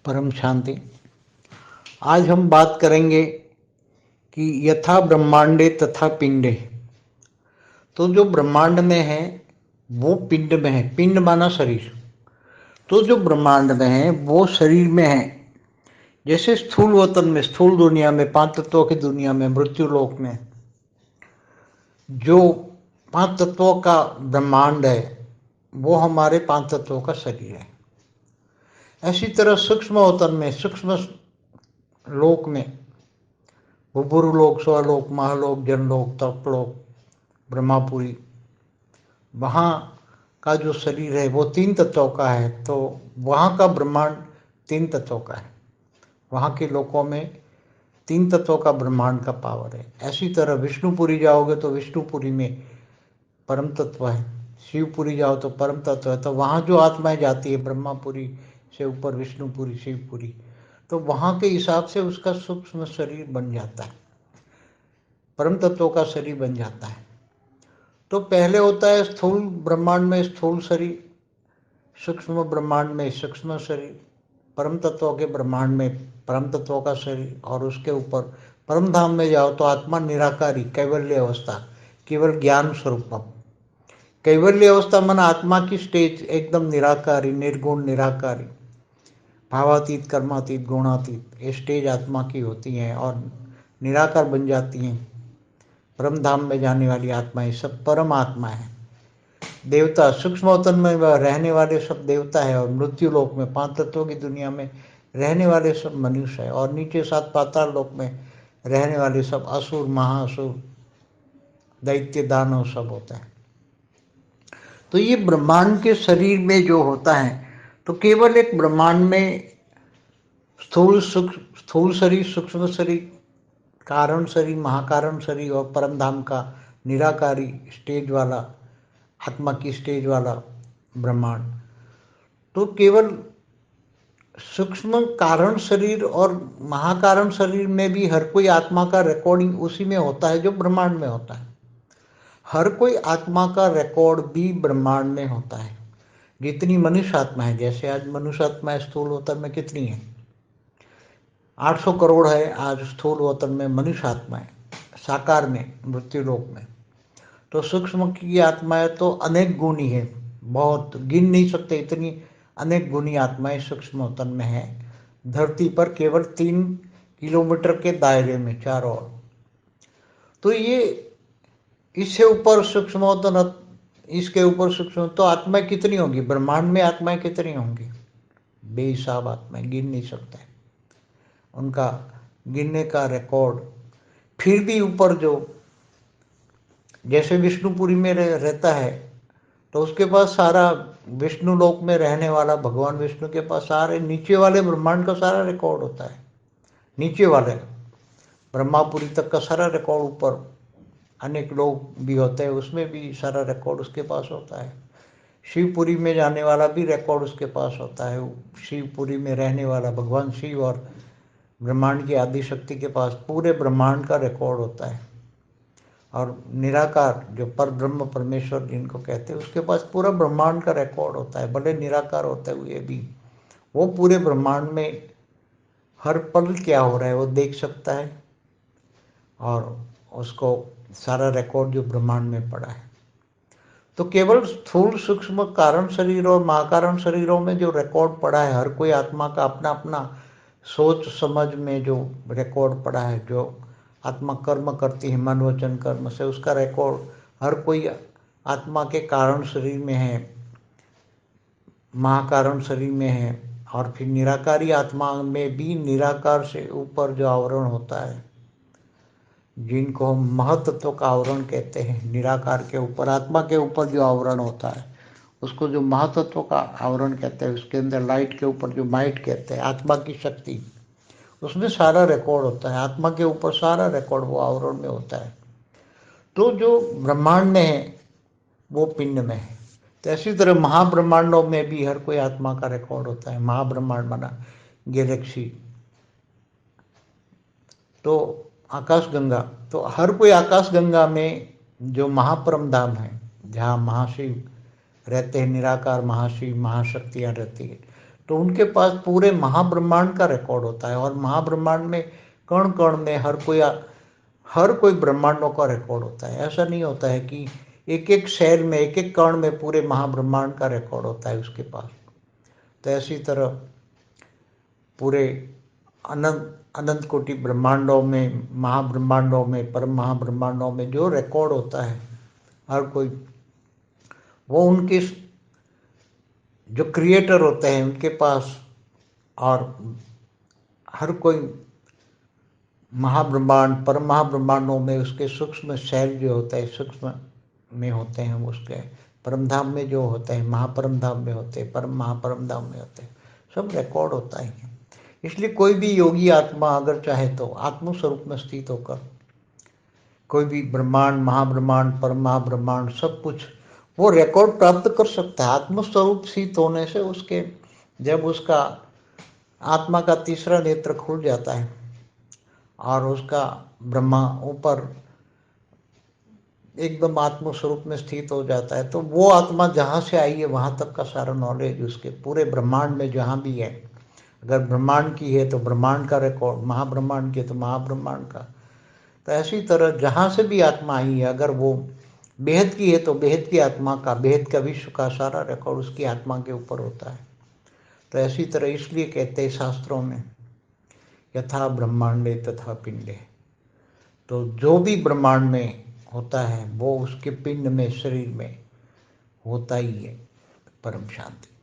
परम शांति। आज हम बात करेंगे कि यथा ब्रह्मांडे तथा पिंडे। तो जो ब्रह्मांड में है वो पिंड में है। पिंड माना शरीर। तो जो ब्रह्मांड में है वो शरीर में है। जैसे स्थूल वतन में, स्थूल दुनिया में, पांच तत्वों की दुनिया में, मृत्यु लोक में जो पांच तत्वों का ब्रह्मांड है वो हमारे पांच तत्वों का शरीर है। ऐसी तरह सूक्ष्म वतन में, सूक्ष्म लोक में, भूभुरलोक, स्वलोक, महालोक, जनलोक, तपलोक, ब्रह्मापुरी, वहाँ का जो शरीर है वो तीन तत्वों का है। तो वहाँ का ब्रह्मांड तीन तत्वों का है। वहाँ के लोकों में तीन तत्वों का ब्रह्मांड का पावर है। ऐसी तरह विष्णुपुरी जाओगे तो विष्णुपुरी में परम तत्व है। शिवपुरी जाओ तो परम तत्व है। तो वहाँ जो आत्माएं जाती है ब्रह्मापुरी से ऊपर विष्णुपुरी, शिवपुरी, तो वहाँ के हिसाब से उसका सूक्ष्म शरीर बन जाता है, परम तत्वों का शरीर बन जाता है। तो पहले होता है स्थूल ब्रह्मांड में स्थूल शरीर, सूक्ष्म ब्रह्मांड में सूक्ष्म शरीर, परम तत्वों के ब्रह्मांड में परम तत्वों का शरीर, और उसके ऊपर परम धाम में जाओ तो आत्मा निराकारी, कैवल्य अवस्था, केवल ज्ञान स्वरूपम। कैवल्य अवस्था मन आत्मा की स्टेज एकदम निराकारी, निर्गुण निराकारी, भावातीत, कर्मातीत, गुणातीत, ये स्टेज आत्मा की होती हैं और निराकार बन जाती हैं। परम धाम में जाने वाली आत्माएं सब परम आत्मा है। देवता सूक्ष्म वतन में रहने वाले सब देवता है, और मृत्यु लोक में पांच तत्वों की दुनिया में रहने वाले सब मनुष्य है, और नीचे सात पाताल लोक में रहने वाले सब असुर, महाअसुर, दैत्य, दानव सब होता है। तो ये ब्रह्मांड के शरीर में जो होता है तो केवल एक ब्रह्मांड में स्थूल शरीर, सूक्ष्म शरीर, कारण शरीर, महाकारण शरीर और परम धाम का निराकारी स्टेज वाला, आत्मा की स्टेज वाला ब्रह्मांड। तो केवल सूक्ष्म कारण शरीर और महाकारण शरीर में भी हर कोई आत्मा का रिकॉर्डिंग उसी में होता है जो ब्रह्मांड में होता है। हर कोई आत्मा का रिकॉर्ड भी ब्रह्मांड में होता है। जितनी मनुष्य आत्मा है, जैसे आज मनुष्य आत्मा स्थूल वतन में कितनी है? 800 करोड़ है आज स्थूल वतन में मनुष्य आत्माएं, साकार में, मृत्यु लोक में। तो सूक्ष्म की आत्माएं तो अनेक गुणी है, बहुत गिन नहीं सकते, इतनी अनेक गुणी आत्माएं सूक्ष्म वतन में है। धरती पर केवल 3 किलोमीटर के दायरे में चारों ओर। तो ये इससे ऊपर सूक्ष्म वतन, इसके ऊपर सूक्ष्म, तो आत्माएं कितनी होंगी? ब्रह्मांड में आत्माएं कितनी होंगी? बेहिसाब आत्माएं, गिन नहीं सकते, उनका गिनने का रिकॉर्ड। फिर भी ऊपर जो, जैसे विष्णुपुरी में रहता है तो उसके पास सारा, विष्णु लोक में रहने वाला भगवान विष्णु के पास सारे नीचे वाले ब्रह्मांड का सारा रिकॉर्ड होता है। नीचे वाले ब्रह्मापुरी तक का सारा रिकॉर्ड, ऊपर अनेक लोग भी होते हैं उसमें भी सारा रिकॉर्ड उसके पास होता है। शिवपुरी में जाने वाला भी रिकॉर्ड उसके पास होता है। शिवपुरी में रहने वाला भगवान शिव और ब्रह्मांड की आदि शक्ति के पास पूरे ब्रह्मांड का रिकॉर्ड होता है। और निराकार जो पर ब्रह्म परमेश्वर जिनको कहते हैं उसके पास पूरा ब्रह्मांड का रिकॉर्ड होता है। भले निराकार होते हुए भी वो पूरे ब्रह्मांड में हर पल क्या हो रहा है वो देख सकता है, और उसको सारा रिकॉर्ड जो ब्रह्मांड में पड़ा है। तो केवल स्थूल सूक्ष्म कारण शरीर और महाकारण शरीरों में जो रिकॉर्ड पड़ा है, हर कोई आत्मा का अपना अपना सोच समझ में जो रिकॉर्ड पड़ा है, जो आत्मा कर्म करती है मन वचन कर्म से, उसका रिकॉर्ड हर कोई आत्मा के कारण शरीर में है, महाकारण शरीर में है। और फिर निराकारी आत्मा में भी निराकार से ऊपर जो आवरण होता है, जिनको हम महतत्व का आवरण कहते हैं, निराकार के ऊपर, आत्मा के ऊपर जो आवरण होता है उसको जो महातत्व का आवरण कहते हैं। उसके अंदर लाइट के ऊपर जो माइट कहते हैं, आत्मा की शक्ति, उसमें सारा रिकॉर्ड होता है। आत्मा के ऊपर सारा रिकॉर्ड वो आवरण में होता है। तो जो ब्रह्मांड में है वो पिंड में है। तो इसी तरह महाब्रह्मांडों में भी हर कोई आत्मा का रिकॉर्ड होता है। महाब्रह्मांड माना गैलेक्सी, तो आकाश गंगा, तो हर कोई आकाश गंगा में जो महापरम धाम है, जहाँ महाशिव रहते हैं, निराकार महाशिव महाशक्तियाँ रहती है, तो उनके पास पूरे महाब्रह्मांड का रिकॉर्ड होता है, और महाब्रह्मांड में कण कण में हर कोई ब्रह्मांडों का रिकॉर्ड होता है। ऐसा नहीं होता है कि एक एक सेल में, एक एक कण में पूरे महाब्रह्मांड का रिकॉर्ड होता है उसके पास। तो ऐसी तरह पूरे अनंत अनंत कोटि ब्रह्मांडों में, महाब्रह्मांडों में, परम महाब्रह्मांडों में जो रिकॉर्ड होता है हर कोई, वो उनके जो क्रिएटर होते हैं उनके पास, और हर कोई महाब्रह्मांड परम महाब्रह्मांडों में उसके सूक्ष्म शैल जो होते हैं, सूक्ष्म में होते हैं, उसके परम धाम में जो होते हैं, महापरम धाम में होते हैं, परम महापरम धाम में होते हैं, सब रिकॉर्ड होता है। इसलिए कोई भी योगी आत्मा अगर चाहे तो आत्म स्वरूप में स्थित होकर कोई भी ब्रह्मांड, महाब्रह्मांड, परम महाब्रह्मांड सब कुछ वो रिकॉर्ड प्राप्त कर सकता है। आत्म स्वरूप स्थित होने से उसके, जब उसका आत्मा का तीसरा नेत्र खुल जाता है और उसका ब्रह्मा ऊपर एकदम आत्म स्वरूप में स्थित हो जाता है, तो वो आत्मा जहाँ से आई है वहाँ तक का सारा नॉलेज उसके पूरे ब्रह्मांड में जहाँ भी है, अगर ब्रह्मांड की है तो ब्रह्मांड का रिकॉर्ड, महाब्रह्मांड की है तो महाब्रह्मांड का। तो ऐसी तरह जहाँ से भी आत्मा आई है, अगर वो बेहद की है तो बेहद की आत्मा का, बेहद का विश्व का सारा रिकॉर्ड उसकी आत्मा के ऊपर होता है। तो ऐसी तरह इसलिए कहते हैं शास्त्रों में यथा ब्रह्मांडे तथा पिंडे, तो जो भी ब्रह्मांड में होता है वो उसके पिंड में, शरीर में होता ही है। परम शांति।